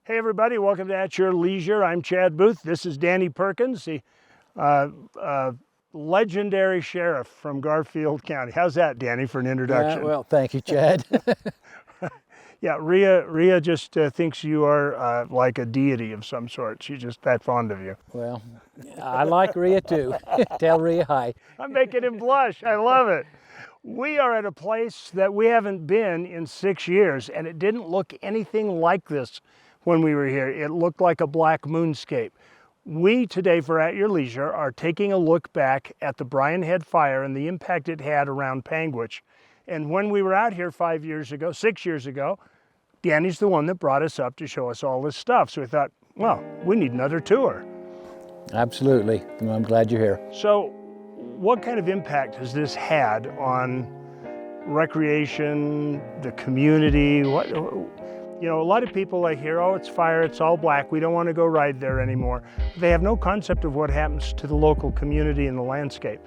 Hey everybody, welcome to At Your Leisure. I'm Chad Booth. This is Danny Perkins, the legendary sheriff from Garfield County. How's that, Danny, for an introduction? Well, thank you, Chad. Yeah, Rhea just thinks you are like a deity of some sort. She's just that fond of you. Well, I like Rhea too. Tell Rhea hi. I'm making him blush. I love it. We are at a place that we haven't been in 6 years, and it didn't look anything like this when we were here. It looked like a black moonscape. We today, for At Your Leisure, are taking a look back at the Brian Head Fire and the impact it had around Panguitch. And when we were out here 6 years ago, Danny's the one that brought us up to show us all this stuff. So we thought, well, we need another tour. Absolutely. I'm glad you're here. So what kind of impact has this had on recreation, the community? A lot of people, I hear, oh, it's fire, it's all black, we don't want to go ride there anymore. They have no concept of what happens to the local community and the landscape.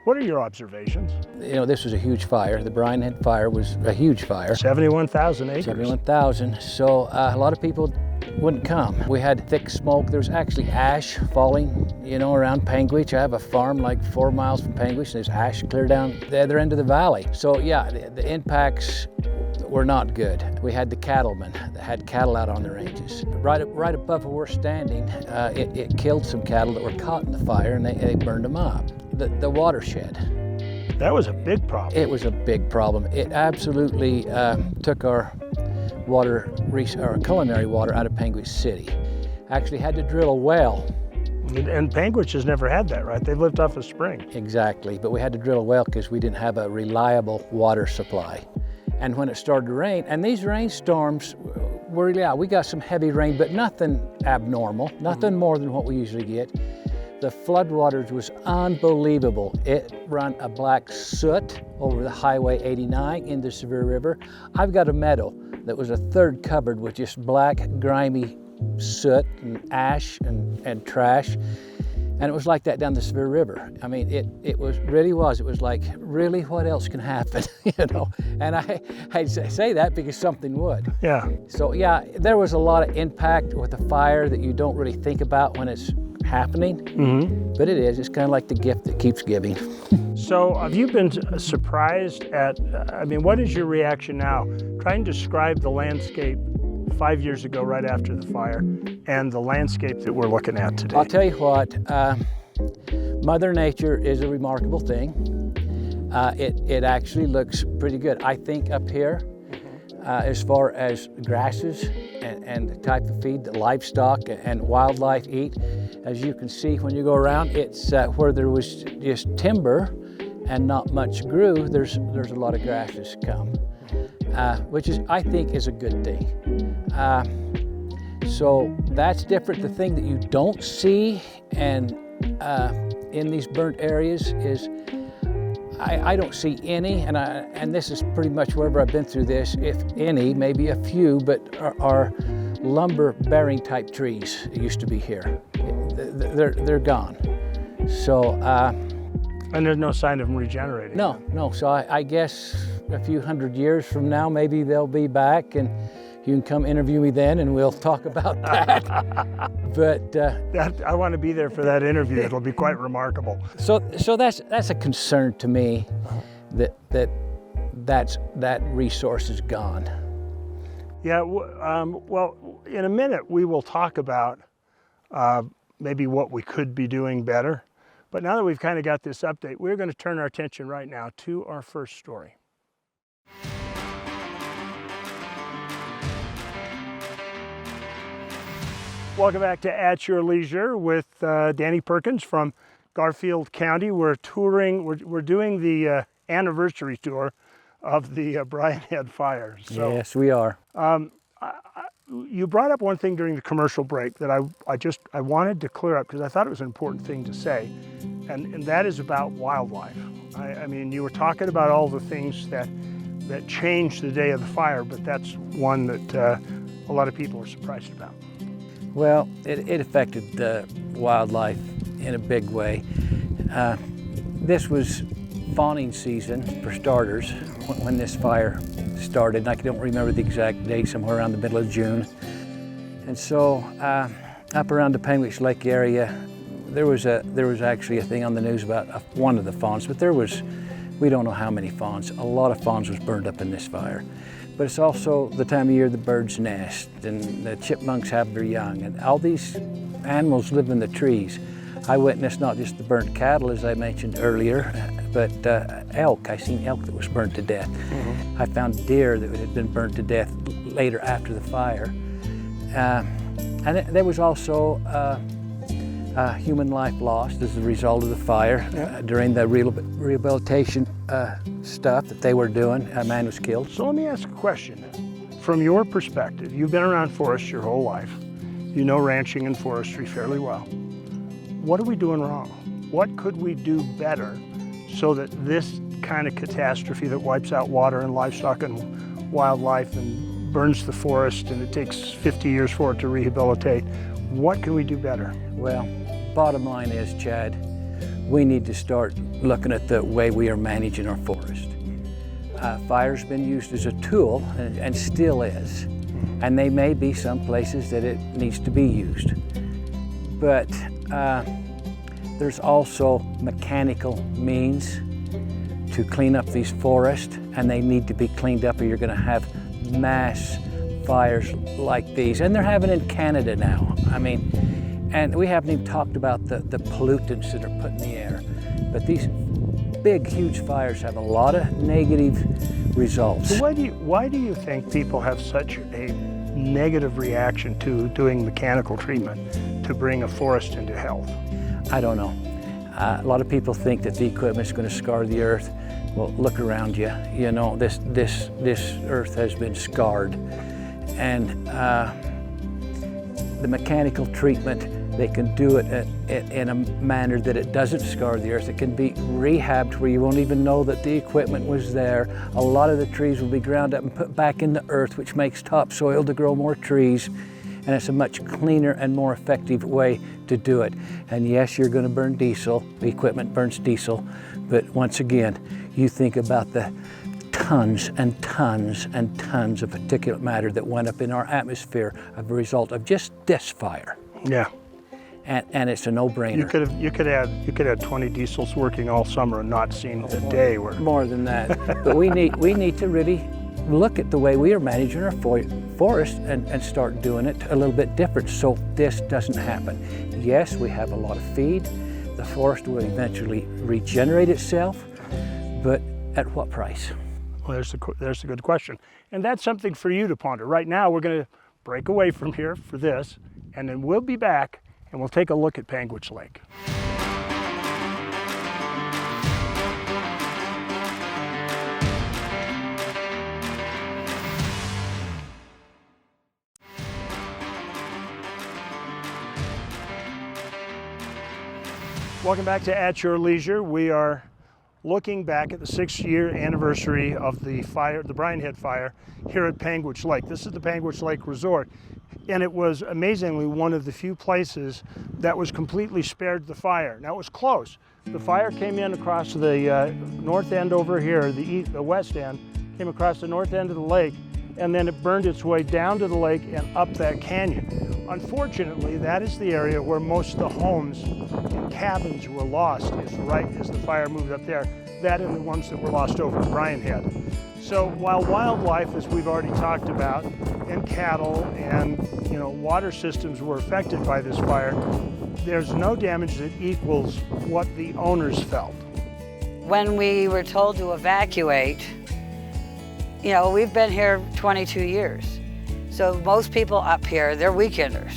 What are your observations? This was a huge fire. The Brian Head Fire was a huge fire. 71,000 acres. 71,000. So a lot of people wouldn't come. We had thick smoke. There was actually ash falling, around Panguitch. I have a farm like 4 miles from Panguitch, and there's ash clear down the other end of the valley. So yeah, the impacts were not good. We had the cattlemen that had cattle out on the ranges. Right above where we're standing, it killed some cattle that were caught in the fire, and they burned them up. The watershed. That was a big problem. It was a big problem. It absolutely took our culinary water out of Panguitch City. Actually had to drill a well. And Panguitch has never had that, right? They've lived off a spring. Exactly, but we had to drill a well because we didn't have a reliable water supply. And when it started to rain, and these rainstorms were really out, we got some heavy rain, but nothing abnormal, nothing more than what we usually get. The floodwaters was unbelievable. It run a black soot over the Highway 89 into the Sevier River. I've got a meadow that was a third covered with just black, grimy soot and ash and trash. And it was like that down the Sevier River. I mean, it was like, really, what else can happen, And I say that because something would. Yeah. So yeah, there was a lot of impact with the fire that you don't really think about when it's happening, but it is. It's kind of like the gift that keeps giving. So have you been surprised at, what is your reaction now? Try and describe the landscape 5 years ago, right after the fire, and the landscape that we're looking at today. I'll tell you what, Mother Nature is a remarkable thing. It actually looks pretty good. I think up here, as far as grasses and the type of feed that livestock and wildlife eat, as you can see when you go around, it's where there was just timber and not much grew, there's a lot of grasses come, which I think is a good thing. So that's different. The thing that you don't see and in these burnt areas is I don't see any, and this is pretty much wherever I've been through this, if any, maybe a few, but are lumber-bearing type trees that used to be here. They're gone. So. And there's no sign of them regenerating. No. So I guess a few hundred years from now, maybe they'll be back, and you can come interview me then, and we'll talk about that. But I want to be there for that interview. It'll be quite remarkable. So that's a concern to me, that resource is gone. Yeah. Well, in a minute we will talk about maybe what we could be doing better. But now that we've kind of got this update, we're going to turn our attention right now to our first story. Welcome back to At Your Leisure with Danny Perkins from Garfield County. We're touring, we're doing the anniversary tour of the Brian Head Fire. So, yes, we are. You brought up one thing during the commercial break that I wanted to clear up because I thought it was an important thing to say, and that is about wildlife. I mean, you were talking about all the things that changed the day of the fire, but that's one that a lot of people are surprised about. Well, it affected the wildlife in a big way. This was fawning season for starters when this fire started. I don't remember the exact date, somewhere around the middle of June. And so up around the Penguich Lake area, there was actually a thing on the news about one of the fawns, but we don't know how many fawns. A lot of fawns was burned up in this fire. But it's also the time of year the birds nest and the chipmunks have their young, and all these animals live in the trees. I witnessed not just the burnt cattle, as I mentioned earlier, but elk. I seen elk that was burnt to death. I found deer that had been burnt to death later after the fire. And there was also human life lost as a result of the fire. During the rehabilitation stuff that they were doing, a man was killed. So let me ask a question. From your perspective, you've been around forests your whole life. You know ranching and forestry fairly well. What are we doing wrong? What could we do better so that this kind of catastrophe that wipes out water and livestock and wildlife and burns the forest and it takes 50 years for it to rehabilitate, what can we do better? Well, bottom line is, Chad, we need to start looking at the way we are managing our forest. Fire's been used as a tool and still is, and there may be some places that it needs to be used. But there's also mechanical means to clean up these forests, and they need to be cleaned up or you're going to have mass fires like these. And they're having in Canada now. I mean, and we haven't even talked about the pollutants that are put in the air. But these big, huge fires have a lot of negative results. So why do you think people have such a negative reaction to doing mechanical treatment to bring a forest into health? I don't know. A lot of people think that the equipment is going to scar the earth. Well, look around you. You know, this earth has been scarred. And the mechanical treatment, they can do it in a manner that it doesn't scar the earth. It can be rehabbed where you won't even know that the equipment was there. A lot of the trees will be ground up and put back in the earth, which makes topsoil to grow more trees. And it's a much cleaner and more effective way to do it. And yes, you're going to burn diesel. The equipment burns diesel. But once again, you think about the tons and tons and tons of particulate matter that went up in our atmosphere as a result of just this fire. Yeah. And it's a no-brainer. You could have 20 diesels working all summer and not seen a day where. More than that. But we need to really look at the way we are managing our forest and start doing it a little bit different so this doesn't happen. Yes, we have a lot of feed. The forest will eventually regenerate itself, but at what price? Well, there's a good question. And that's something for you to ponder. Right now, we're going to break away from here for this, and then we'll be back and we'll take a look at Penguich Lake. Welcome back to At Your Leisure. We are looking back at the 6-year anniversary of the fire, the Bryan Head fire, here at Penguich Lake. This is the Penguich Lake Resort, and it was amazingly one of the few places that was completely spared the fire. Now, it was close. The fire came in across the north end over here, the west end, came across the north end of the lake, and then it burned its way down to the lake and up that canyon. Unfortunately, that is the area where most of the homes and cabins were lost, is right as the fire moved up there. That and the ones that were lost over at Bryan Head. So while wildlife, as we've already talked about, and cattle and water systems were affected by this fire, there's no damage that equals what the owners felt. When we were told to evacuate, we've been here 22 years. So most people up here, they're weekenders.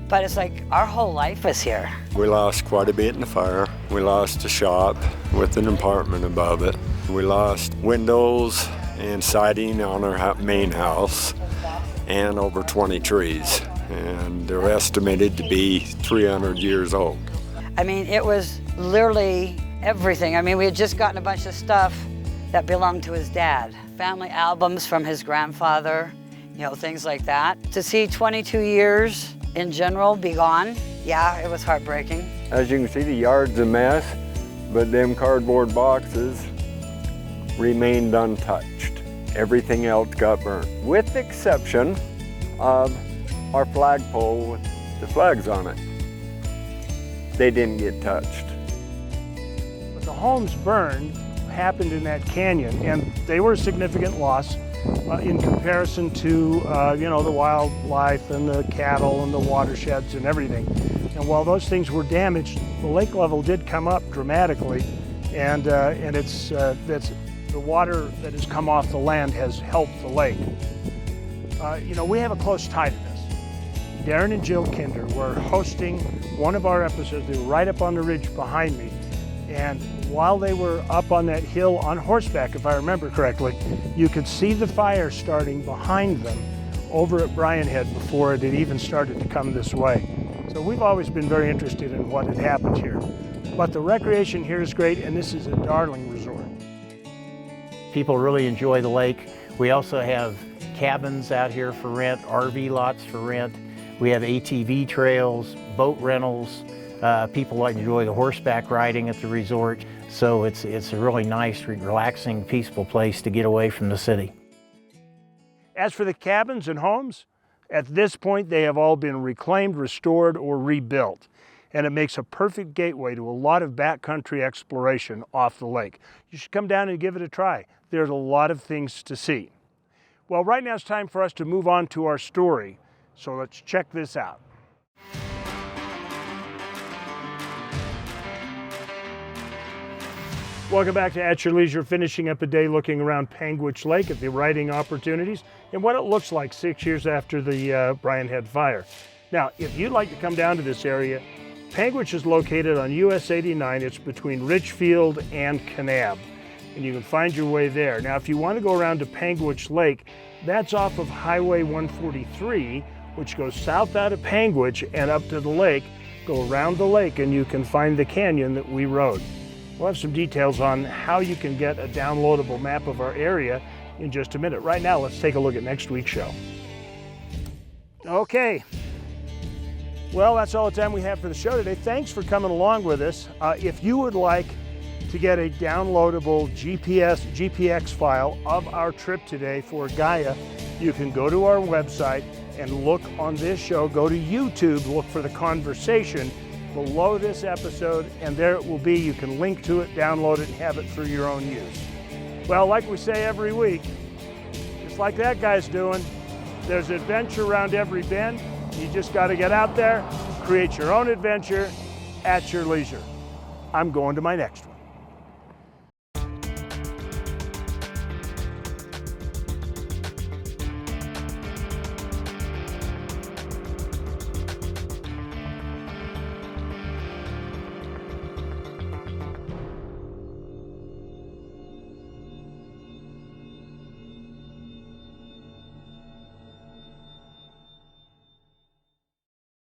But it's like our whole life is here. We lost quite a bit in the fire. We lost a shop with an apartment above it. We lost windows and siding on our main house and over 20 trees. And they're estimated to be 300 years old. I mean, it was literally everything. I mean, we had just gotten a bunch of stuff that belonged to his dad. Family albums from his grandfather, things like that. To see 22 years in general be gone, yeah, it was heartbreaking. As you can see, the yard's a mess, but them cardboard boxes remained untouched. Everything else got burned, with the exception of our flagpole with the flags on it. They didn't get touched. But the homes burned happened in that canyon, and they were a significant loss in comparison to the wildlife and the cattle and the watersheds and everything. And while those things were damaged, the lake level did come up dramatically, and it's the water that has come off the land has helped the lake. We have a close tie to this. Darren and Jill Kinder were hosting one of our episodes. They were right up on the ridge behind me. And while they were up on that hill on horseback, if I remember correctly, you could see the fire starting behind them over at Bryan Head before it had even started to come this way. So we've always been very interested in what had happened here. But the recreation here is great, and this is a darling resort. People really enjoy the lake. We also have cabins out here for rent, RV lots for rent. We have ATV trails, boat rentals. People enjoy the horseback riding at the resort. So it's a really nice, relaxing, peaceful place to get away from the city. As for the cabins and homes, at this point they have all been reclaimed, restored, or rebuilt. And it makes a perfect gateway to a lot of backcountry exploration off the lake. You should come down and give it a try. There's a lot of things to see. Well, right now it's time for us to move on to our story. So let's check this out. Welcome back to At Your Leisure, finishing up a day looking around Panguitch Lake at the riding opportunities and what it looks like 6 years after the Bryan Head fire. Now, if you'd like to come down to this area, Panguitch is located on US 89. It's between Richfield and Kanab, and you can find your way there. Now, if you want to go around to Panguitch Lake, that's off of Highway 143, which goes south out of Panguitch and up to the lake. Go around the lake and you can find the canyon that we rode. We'll have some details on how you can get a downloadable map of our area in just a minute. Right now, let's take a look at next week's show. Okay. Well, that's all the time we have for the show today. Thanks for coming along with us. If you would like to get a downloadable GPX file of our trip today for Gaia, you can go to our website and look on this show. Go to YouTube, look for the conversation below this episode, and there it will be. You can link to it, download it, and have it for your own use. Well, like we say every week, just like that guy's doing, there's adventure around every bend. You just got to get out there, create your own adventure at your leisure. I'm going to my next one.